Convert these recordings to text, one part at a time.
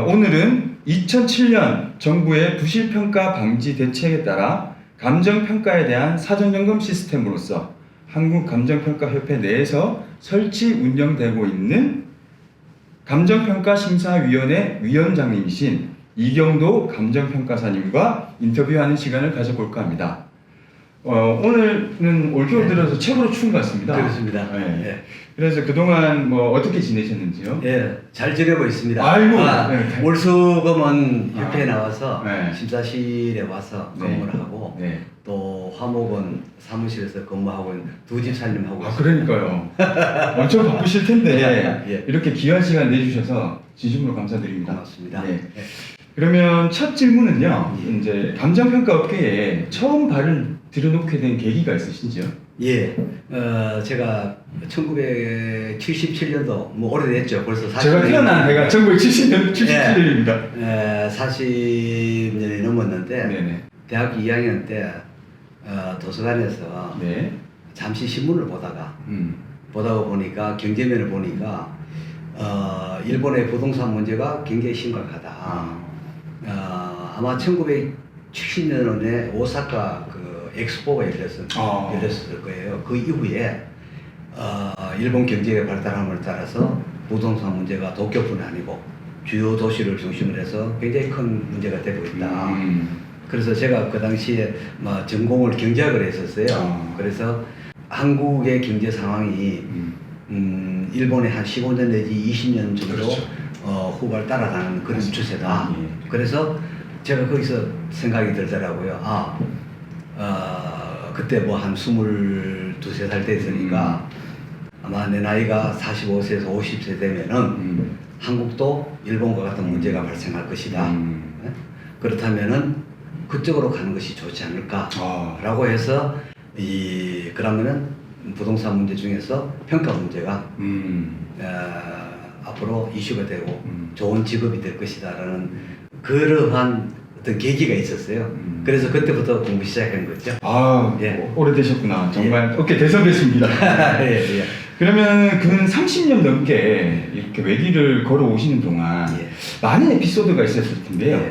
오늘은 2007년 정부의 부실평가 방지 대책에 따라 감정평가에 대한 사전점검 시스템으로서 한국감정평가협회 내에서 설치 운영되고 있는 감정평가심사위원회 위원장님이신 이경도 감정평가사님과 인터뷰하는 시간을 가져볼까 합니다. 오늘은 올겨울 들어서 최고로 추운 것 같습니다. 그렇습니다. 네. 네. 그래서 그동안 뭐 어떻게 지내셨는지요? 예, 잘 지내고 있습니다. 아이고, 네. 월수금은 협회에 나와서 네. 심사실에 와서 근무를 하고 네. 또 화목은 사무실에서 근무하고 있는 두 집사님하고 그러니까요. 엄청 바쁘실 텐데 예. 이렇게 귀한 시간 내주셔서 진심으로 감사드립니다. 고맙습니다. 네. 예. 그러면 첫 질문은요. 예. 이제 감정평가 업계에 처음 발을 들여놓게 된 계기가 있으신지요? 예, 제가 1977년도 뭐 오래됐죠. 벌써 40년. 제가 태어난 해가 1977년입니다. 40년이 넘었는데 네네. 대학교 2학년 때 도서관에서 네. 잠시 신문을 보다가 보니까 경제면을 보니까 일본의 부동산 문제가 굉장히 심각하다. 아마 1970년에 오사카 그 엑스포가 열렸을 거예요. 그 이후에 일본 경제의 발달함을 따라서 부동산 문제가 도쿄뿐 아니고 주요 도시를 중심으로 해서 굉장히 큰 문제가 되고 있다. 그래서 제가 그 당시에 전공을 경제학을 했었어요. 그래서 한국의 경제 상황이 일본의 한 15년 내지 20년 정도 그렇죠. 후발 따라가는 그런 추세다. 예. 그래서 제가 거기서 생각이 들더라고요. 그때 뭐 한 22살 됐으니까 아마 내 나이가 45세에서 50세 되면은 한국도 일본과 같은 문제가 발생할 것이다. 네? 그렇다면은 그쪽으로 가는 것이 좋지 않을까라고 해서 그러면은 부동산 문제 중에서 평가 문제가 앞으로 이슈가 되고 좋은 직업이 될 것이다라는 그러한 어떤 계기가 있었어요. 그래서 그때부터 공부 시작한 거죠. 예. 오래되셨구나. 정말 어깨 대선배십니다. 예. 그러면 근 30년 넘게 이렇게 외길을 걸어오시는 동안 많은 에피소드가 있었을 텐데요.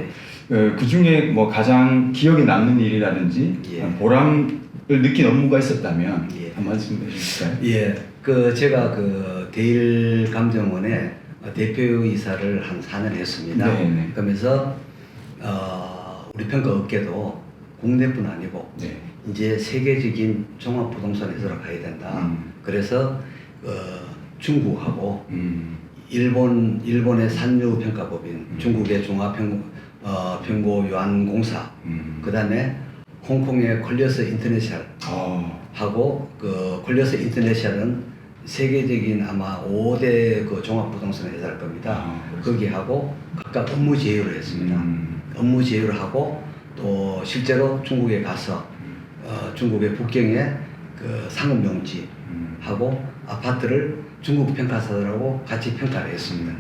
그 중에 뭐 가장 기억에 남는 일이라든지 보람을 느낀 업무가 있었다면 한 말씀 해주실까요? 제가 그 대일감정원에 대표이사를 한 4년 했습니다. 네네. 그러면서 우리 평가 업계도 국내뿐 아니고 이제 세계적인 종합부동산 회사로 가야 된다. 그래서 중국하고 일본의 산유평가법인 중국의 종합평고유한공사 그다음에 홍콩의 콜리어스 인터내셔널 하고 그 콜리어스 인터내셔널은 세계적인 아마 5대 그 종합부동산 회사일 겁니다. 거기하고 각각 업무 제휴를 했습니다. 업무 제휴를 하고 또 실제로 중국에 가서 중국의 북경에 그 상업용지 하고 아파트를 중국 평가사들하고 같이 평가를 했습니다.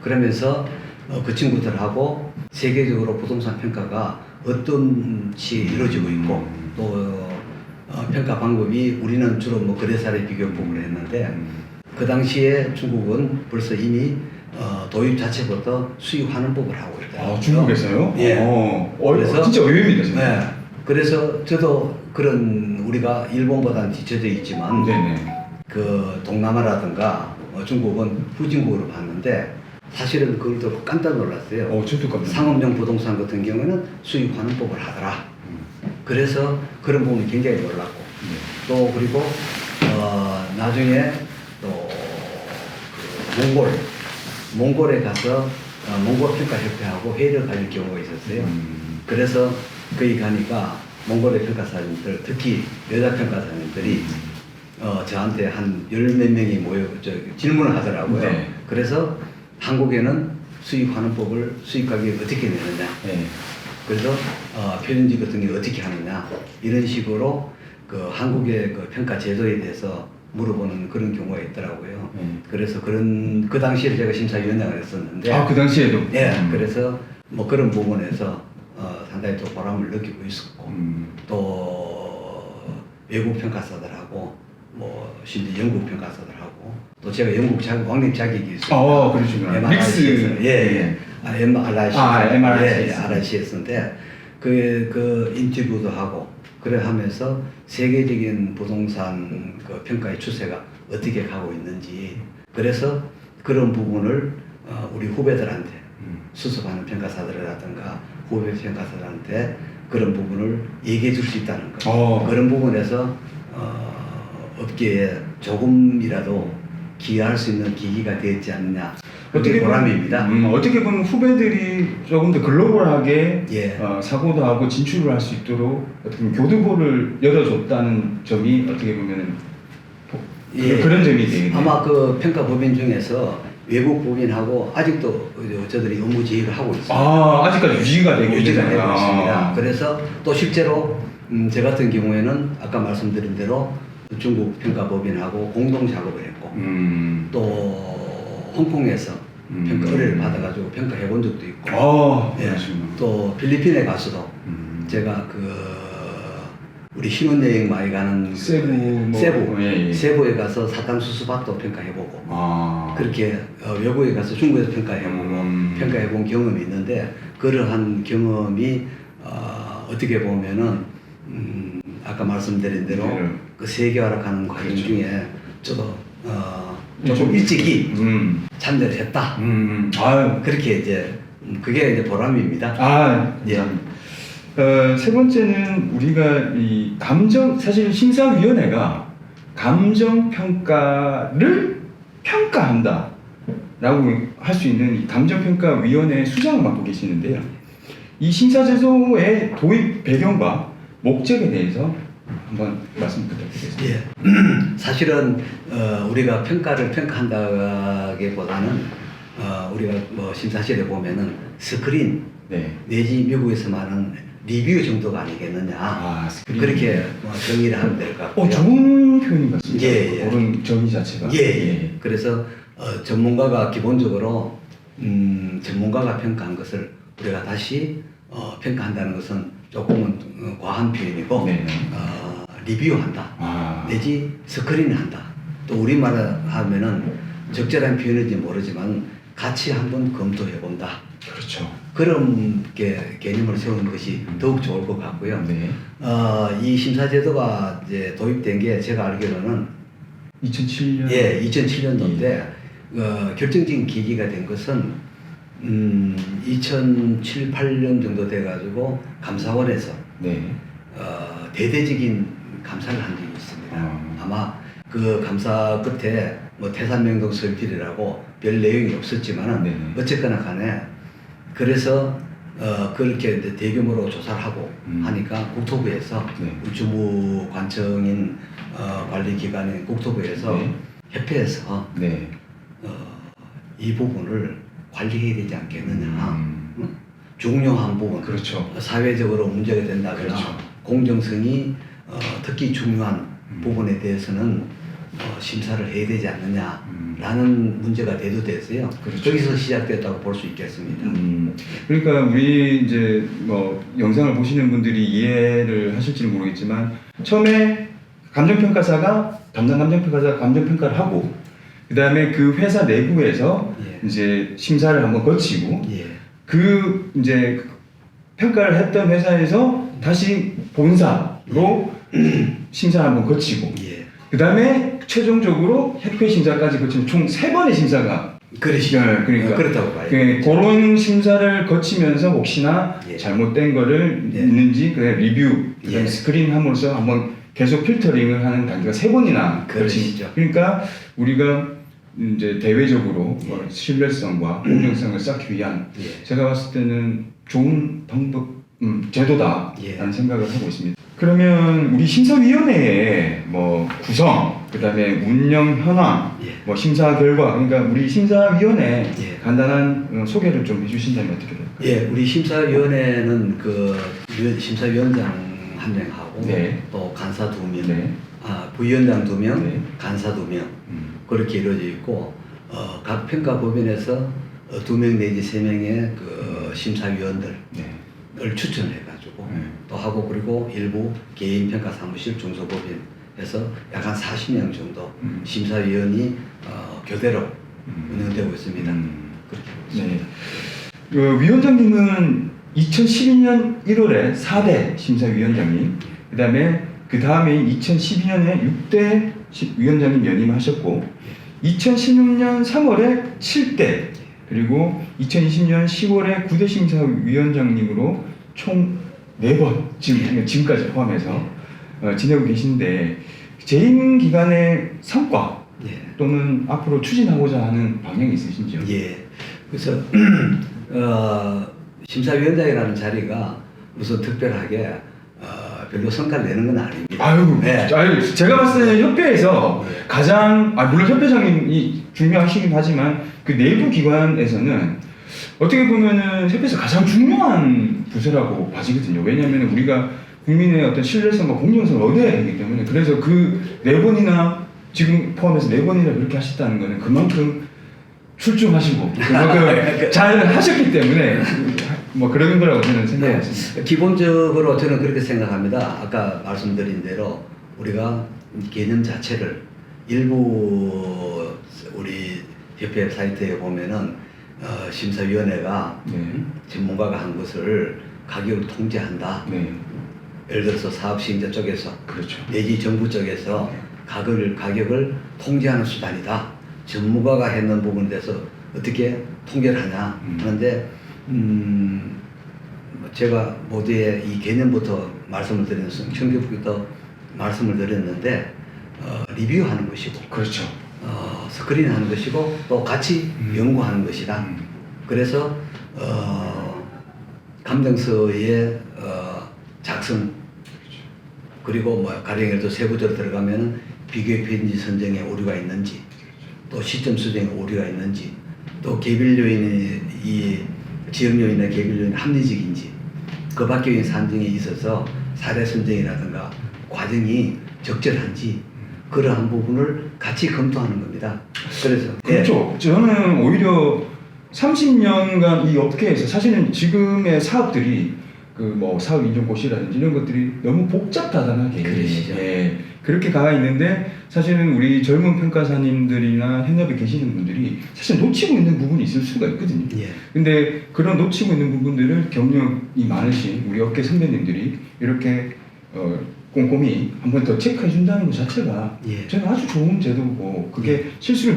그러면서 그 친구들하고 세계적으로 부동산 평가가 어떤지 이루어지고 있고 또 평가 방법이 우리는 주로 뭐 거래사례 비교법을 했는데 그 당시에 중국은 벌써 이미 도입 자체부터 수입하는 법을 하고 있다. 중국에서요? 그래서 진짜 의외입니다. 네. 그래서 저도 그런 우리가 일본보다는 뒤쳐져 있지만 그 동남아라든가 중국은 후진국으로 봤는데 사실은 그걸 듣고 깜짝 놀랐어요. 저도 깜짝 상업용 부동산 같은 경우는 수익 환원법을 하더라. 그래서 그런 부분이 굉장히 놀랐고 또 그리고 나중에 또 그 몽골에 가서 몽골 평가협회하고 회의를 가질 경우가 있었어요. 그래서 거기 가니까 몽골의 평가사님들, 특히 여자 평가사님들이 저한테 한 열 몇 명이 모여 질문을 하더라고요. 네. 그래서 한국에는 수익 환원법을 수익 가격을 어떻게 내느냐. 네. 그래서 표준지 같은 게 어떻게 하느냐 이런 식으로 그 한국의 그 평가 제도에 대해서 물어보는 그런 경우가 있더라고요. 그래서 그 당시에 제가 심사위원장을 했었는데 그 당시에도 그래서 뭐 그런 부분에서 상당히 또 보람을 느끼고 있었고 또 외국 평가사들하고 뭐 심지어 영국 평가사들하고 또 제가 영국 왕립 자격이 있어요. 그러시구나. MRIC에서 MRIC RIC였는데 그 인터뷰도 하고 그래 하면서 세계적인 부동산 그 평가의 추세가 어떻게 가고 있는지 그래서 그런 부분을 우리 후배들한테 수습하는 평가사들이라든가 후배 평가사들한테 그런 부분을 얘기해 줄 수 있다는 거. 그런 부분에서 업계에 조금이라도 기여할 수 있는 계기가 되었지 않느냐. 그게 보람입니다. 어떻게 보면 후배들이 조금 더 글로벌하게 예. 사고도 하고 진출을 할 수 있도록 어떻게 보면 교두보를 열어줬다는 점이 어떻게 보면 그런 점이 되겠네요. 아마 그 평가 법인 중에서 외국 법인하고 아직도 저들이 업무 제휴를 하고 있습니다. 아직까지 유지가 되고 있습니다. 그래서 또 실제로 저 같은 경우에는 아까 말씀드린 대로 중국 평가 법인하고 공동 작업을 했고 또 홍콩에서 평가 의뢰를 받아가지고 평가해 본 적도 있고 또 필리핀에 가서도 제가 우리 신혼여행 많이 가는 세부에 가서 사탕수수밭도 평가해보고 그렇게 외국에 가서 중국에서 평가해보고 평가해본 경험이 있는데 그러한 경험이 어떻게 보면은 아까 말씀드린 대로 그 세계화락하는 과정 중에 저도 조금 일찍이 참여를 했다. 그렇게 이제 그게 이제 보람입니다. 세 번째는 우리가 이 사실 심사위원회가 감정 평가를 평가한다 라고 할 수 있는 이 감정평가위원회 수장을 맡고 계시는데요. 이 심사제도의 도입 배경과 목적에 대해서 한번 말씀 부탁드리겠습니다. 사실은 우리가 평가를 평가한다기보다는 우리가 뭐 심사실에 보면은 스크린 내지 미국에서 말하는 리뷰 정도가 아니겠느냐. 그렇게 정의를 하면 될 것 같고요. 좋은 표현인 것 같습니다. 그런 정의 자체가. 그래서 전문가가 기본적으로 전문가가 평가한 것을 우리가 다시 평가한다는 것은 조금은 과한 표현이고 리뷰한다 내지 스크린한다. 또 우리말로 하면은 적절한 표현인지 모르지만 같이 한번 검토해본다. 그렇죠. 그런 개념을 세우는 것이 더욱 좋을 것 같고요. 이 심사제도가 이제 도입된 게 제가 알기로는 2007년. 2007년도인데 결정적인 계기가 된 것은 2007, 8년 정도 돼가지고 감사원에서 대대적인 감사를 한 적이 있습니다. 아마 그 감사 끝에 뭐 태산명동 설필이라고 별 내용이 없었지만은 어쨌거나 간에 그래서 그렇게 대규모로 조사를 하고 하니까 국토부에서 주무관청인 관리기관인 국토부에서 협회에서 이 부분을 관리해야 되지 않겠느냐. 중요한 부분, 사회적으로 문제가 된다거나 공정성이 특히 중요한 부분에 대해서는 심사를 해야 되지 않느냐라는 문제가 대두됐어요. 거기서 시작됐다고 볼 수 있겠습니다. 그러니까 우리 이제 뭐 영상을 보시는 분들이 이해를 하실지는 모르겠지만 처음에 감정평가사가 담당 감정평가사가 감정평가를 하고 그 다음에 그 회사 내부에서 이제 심사를 한번 거치고 그 이제 평가를 했던 회사에서 다시 본사로 심사를 한번 거치고 그 다음에 최종적으로 협회 심사까지 거치는 총 3번의 심사가 그러시죠. 네, 그러니까 그렇다고 봐요. 그런 심사를 거치면서 혹시나 예. 잘못된 거를 예. 있는지 그 리뷰, 그다음에 예. 스크린함으로써 한번 계속 필터링을 하는 단계가 3번이나 그러시죠. 그러니까 우리가 이제 대외적으로 뭐 신뢰성과 공정성을 쌓기 위한 예. 제가 봤을 때는 좋은 방법, 제도다라는 예. 생각을 하고 있습니다. 그러면 우리 심사위원회의 뭐 구성, 그다음에 운영 현황, 예. 뭐 심사 결과, 그러니까 우리 심사위원회 예. 간단한 소개를 좀 해주신다면 어떻게 될까요? 예, 우리 심사위원회는 그 심사위원장 1명하고 네. 또 간사 2명, 네. 부위원장 2명, 네. 간사 2명 그렇게 이루어져 있고 각 평가법인에서 2명 내지 3명의 그 심사위원들을 네. 추천해가지고 네. 또 하고 그리고 일부 개인 평가 사무실 중소법인에서 약 한 40명 정도 심사위원이 교대로 운영되고 있습니다. 그렇게 하고 있습니다. 네. 위원장님은 2012년 1월에 4대 심사위원장님, 그 다음에 2012년에 6대 위원장님 연임하셨고, 2016년 3월에 7대, 그리고 2020년 10월에 9대 심사위원장님으로 총 4번, 지금까지 포함해서 지내고 계신데, 재임 기간의 성과 또는 앞으로 추진하고자 하는 방향이 있으신지요? 예. 그래서 심사위원장이라는 자리가 무슨 특별하게 별로 성과를 내는 건 아닙니다. 아유, 네. 제가 봤을 때는 협회에서 네. 가장, 물론 협회장님이 중요하시긴 하지만 그 내부 기관에서는 어떻게 보면은 협회에서 가장 중요한 부서라고 봐지거든요. 왜냐하면 우리가 국민의 어떤 신뢰성과 공정성을 얻어야 되기 때문에, 그래서 그 4번이나 지금 포함해서 4번이나 그렇게 하셨다는 거는 그만큼 출중하시고 그만큼 잘 하셨기 때문에 뭐 그런 거라고 저는 생각했습니다. 기본적으로 저는 그렇게 생각합니다. 아까 말씀드린 대로 우리가 개념 자체를 일부 우리 협회 사이트에 보면은 심사위원회가 전문가가 한 것을 가격을 통제한다. 예를 들어서 사업시행자 쪽에서 그렇죠. 내지 정부 쪽에서 가격을 통제하는 수단이다. 전문가가 했는 부분에 대해서 어떻게 통제를 하냐 하는데 제가 모두의 이 개념부터 말씀을 드리면서 청교부터 말씀을 드렸는데 리뷰하는 것이고 그렇죠. 스크린하는 것이고 또 같이 연구하는 것이다. 그래서 감정서의 작성 그리고 뭐 가령 예를 들어 세부적으로 들어가면 비교 편지 선정에 오류가 있는지 또 시점 수정에 오류가 있는지 또 개별 요인의 이 지역 요인의 개별 요인 합리적인지 그 밖에 있는 산정에 있어서 사례 선정이라든가 과정이 적절한지 그러한 부분을 같이 검토하는 겁니다. 그래서 그렇죠. 저는 오히려 30년간 이 업계에서 사실은 지금의 사업들이 그 뭐 사업 인정고시라든지 이런 것들이 너무 복잡다단하게 그렇게 가 있는데 사실은 우리 젊은 평가사님들이나 현업에 계시는 분들이 사실 놓치고 있는 부분이 있을 수가 있거든요. 근데 그런 놓치고 있는 부분들을 경력이 많으신 우리 업계 선배님들이 이렇게 꼼꼼히 한 번 더 체크해 준다는 것 자체가 저는 아주 좋은 제도고 그게 실수와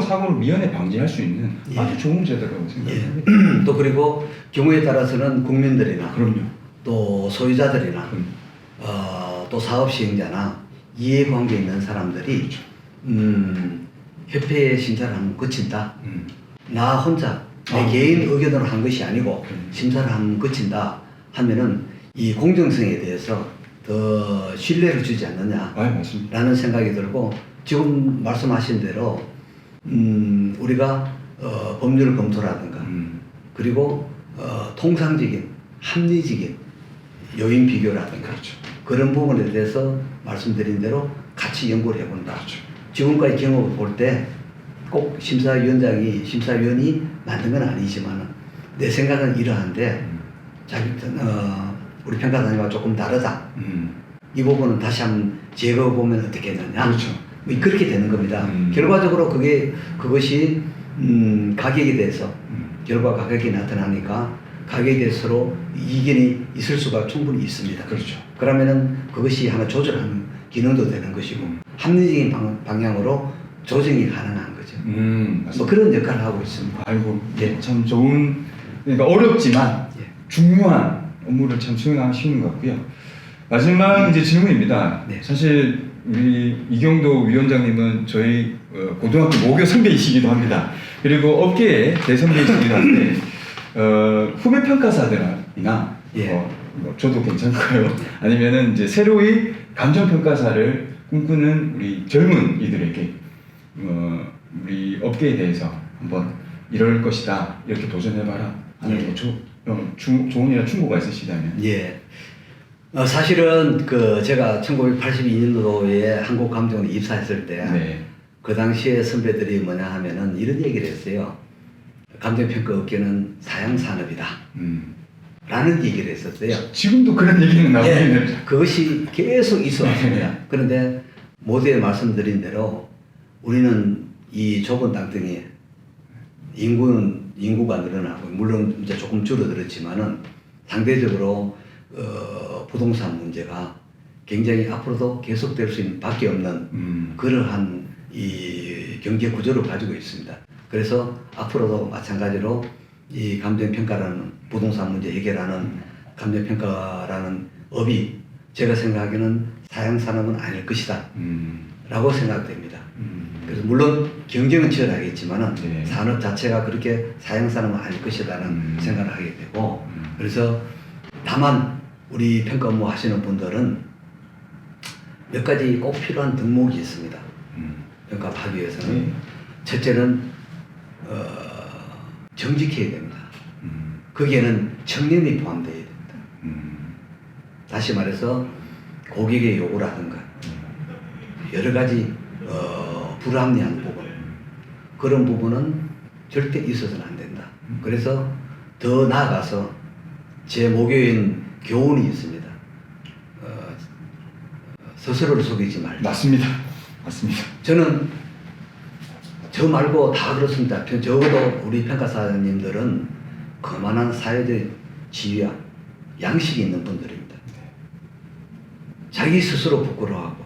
사고를 미연에 방지할 수 있는 아주 좋은 제도라고 생각합니다. 또 그리고 경우에 따라서는 국민들이나 그럼요. 또 소유자들이나 또 사업 시행자나 이해관계 있는 사람들이 협회의 심사를 하면 그친다. 나 혼자 내 개인 의견으로 한 것이 아니고 심사를 하면 그친다 하면은 이 공정성에 대해서 더 신뢰를 주지 않느냐 라는 생각이 들고 지금 말씀하신 대로 우리가 법률 검토라든가 그리고 통상적인 합리적인 요인 비교라든가 그런 부분에 대해서 말씀드린 대로 같이 연구를 해본다. 지금까지 경험을 볼 때 꼭 심사위원이 만든 건 아니지만 내 생각은 이러한데 우리 평가사님과 조금 다르다. 이 부분은 다시 한번 제거해 보면 어떻게 되느냐. 그렇게 되는 겁니다. 결과적으로 그것이 가격에 대해서 결과 가격이 나타나니까 가격에 대해서 서로 이견이 있을 수가 충분히 있습니다. 그러면은 그것이 하나 조절하는 기능도 되는 것이고 합리적인 방향으로 조정이 가능한 거죠. 맞습니다. 뭐 그런 역할을 하고 있습니다. 아이고, 예. 참 좋은, 그러니까 어렵지만 예. 중요한 업무를 참 수행하시는 것 같고요. 마지막 이제 질문입니다. 네. 사실 우리 이경도 위원장님은 저희 고등학교 모교 선배이시기도 합니다. 그리고 업계의 대선배이시기도 한데 후배 평가사들이나 예. 뭐 저도 괜찮고요. 아니면은 이제 새로이 감정 평가사를 꿈꾸는 우리 젊은 이들에게 우리 업계에 대해서 한번 이럴 것이다 이렇게 도전해봐라 하는 뭐 조언이나 충고가 있으시다면. 예. 사실은 그 제가 1982년도에 한국감정원에 입사했을 때 네. 그 당시에 선배들이 뭐냐 하면은 이런 얘기를 했어요. 감정평가 업계는 사양산업이다. 라는 얘기를 했었어요. 지금도 그런 얘기는 나오긴 네, 해요. 그것이 계속 있어 왔습니다. 네. 그런데 모두에 말씀드린 대로 우리는 이 좁은 땅덩이에 인구가 늘어나고 물론 이제 조금 줄어들었지만은 상대적으로 부동산 문제가 굉장히 앞으로도 계속될 수 있는 밖에 없는 그러한 이 경제 구조를 가지고 있습니다. 그래서 앞으로도 마찬가지로 이 감정평가라는 부동산 문제 해결하는 감정평가라는 업이 제가 생각하기에는 사양산업은 아닐 것이다 라고 생각됩니다. 그래서 물론 경쟁은 치열하겠지만은 네. 산업 자체가 그렇게 사양산업은 아닐 것이라는 생각을 하게 되고 그래서 다만 우리 평가 업무 하시는 분들은 몇 가지 꼭 필요한 덕목이 있습니다. 평가하기 위해서는 네. 첫째는 정직해야 됩니다. 거기에는 청렴이 포함되어야 됩니다. 다시 말해서 고객의 요구라든가 여러 가지 불합리한 부분 그런 부분은 절대 있어서는 안 된다. 그래서 더 나아가서 제 모교인 교훈이 있습니다. 스스로를 속이지 말자. 맞습니다. 맞습니다. 저는 저 말고 다 그렇습니다. 적어도 우리 평가사님들은 그만한 사회적 지위와 양식이 있는 분들입니다. 자기 스스로 부끄러워하고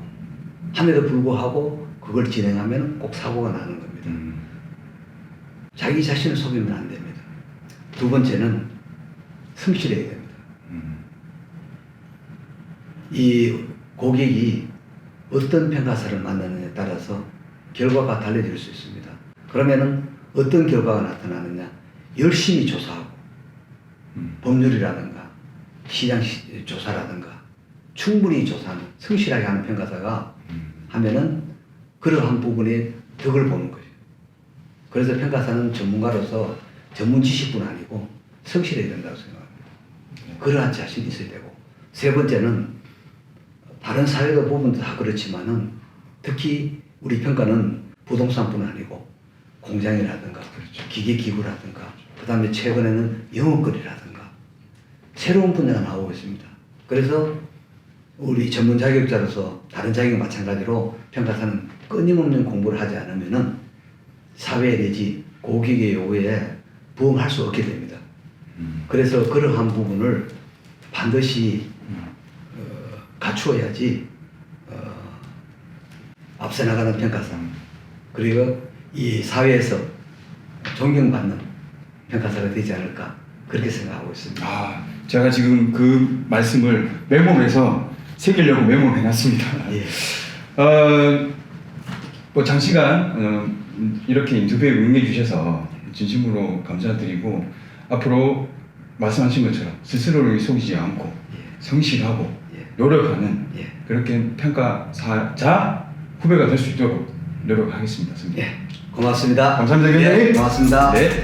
함에도 불구하고 그걸 진행하면 꼭 사고가 나는 겁니다. 자기 자신을 속이면 안 됩니다. 두 번째는 성실해야 됩니다. 이 고객이 어떤 평가사를 만나느냐에 따라서 결과가 달라질 수 있습니다. 그러면은 어떤 결과가 나타나느냐? 열심히 조사하고 법률이라든가 시장 조사라든가 충분히 조사하는 성실하게 하는 평가사가 하면은 그러한 부분에 덕을 보는 거죠. 그래서 평가사는 전문가로서 전문 지식뿐 아니고 성실해야 된다고 생각합니다. 그러한 자신이 있어야 되고 세 번째는 다른 사회도 보면 다 그렇지만은 특히 우리 평가는 부동산뿐 아니고 공장이라든가 그렇죠. 기계기구라든가 그 다음에 최근에는 영업거리라든가 새로운 분야가 나오고 있습니다. 그래서 우리 전문 자격자로서 다른 자격이 마찬가지로 평가사는 끊임없는 공부를 하지 않으면은 사회 내지 고객의 요구에 부응할 수 없게 됩니다. 그래서 그러한 부분을 반드시 갖추어야지 앞서 나가는 평가사 그리고 이 사회에서 존경받는 평가사가 되지 않을까 그렇게 생각하고 있습니다. 아, 제가 지금 그 말씀을 메모를 해서 새기려고 메모를 해놨습니다. 예. 뭐 장시간 이렇게 인터뷰에 응해 주셔서 진심으로 감사드리고 앞으로 말씀하신 것처럼 스스로를 속이지 않고 성실하고 노력하는 그렇게 평가사자 후배가 될 수 있도록 노력하겠습니다. 선생님. 예. 고맙습니다. 감사합니다. 예, 고맙습니다. 네.